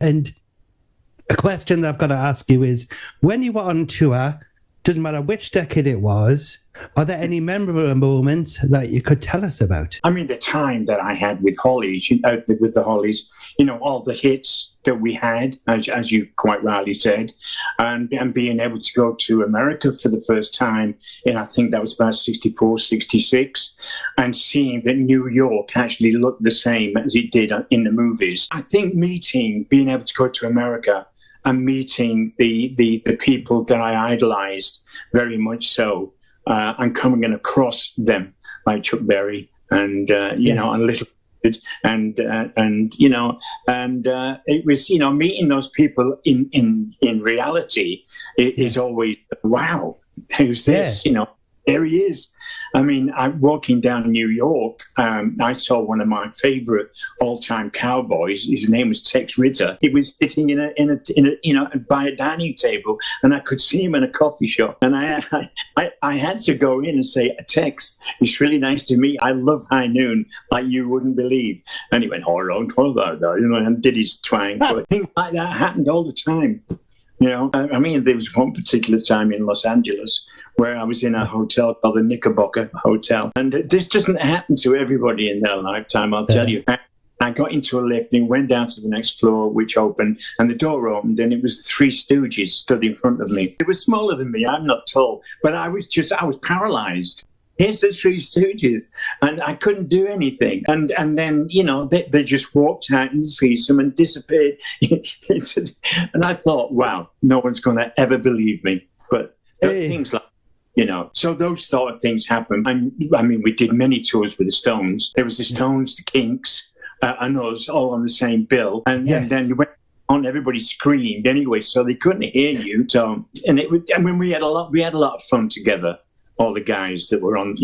And a question that I've got to ask you is, when you were on tour, doesn't matter which decade it was, are there any memorable moments that you could tell us about? I mean, the time that I had with Hollies, with the Hollies, all the hits that we had, as you quite rightly said, and being able to go to America for the first time, I think that was about 64, 66, and seeing that New York actually looked the same as it did in the movies. I think being able to go to America and meeting the people that I idolized very much so, and coming in across them, like Chuck Berry and Yes. and Little and it was meeting those people in reality is always, wow, who's this? There he is. I mean, walking down New York, I saw one of my favorite all-time cowboys. His name was Tex Ritter. He was sitting in a by a dining table, and I could see him in a coffee shop. And I had to go in and say, Tex, it's really nice to meet you. I love High Noon like you wouldn't believe. And he went, and did his twang. But things like that happened all the time. I mean, there was one particular time in Los Angeles where I was in a hotel called the Knickerbocker Hotel. And this doesn't happen to everybody in their lifetime, I'll tell you. I got into a lift and went down to the next floor, which opened, and the door opened, and it was the Three Stooges stood in front of me. They were smaller than me, I'm not tall, but I was paralyzed. Here's the Three Stooges. And I couldn't do anything. And then, they just walked out in the threesome and disappeared. And I thought, wow, no one's going to ever believe me. But things like, so those sort of things happen. And I mean, we did many tours with the Stones. There was the Stones, the Kinks, and us all on the same bill. And then you went on, everybody screamed anyway, so they couldn't hear you. So, we had a lot of fun together. All the guys that were on,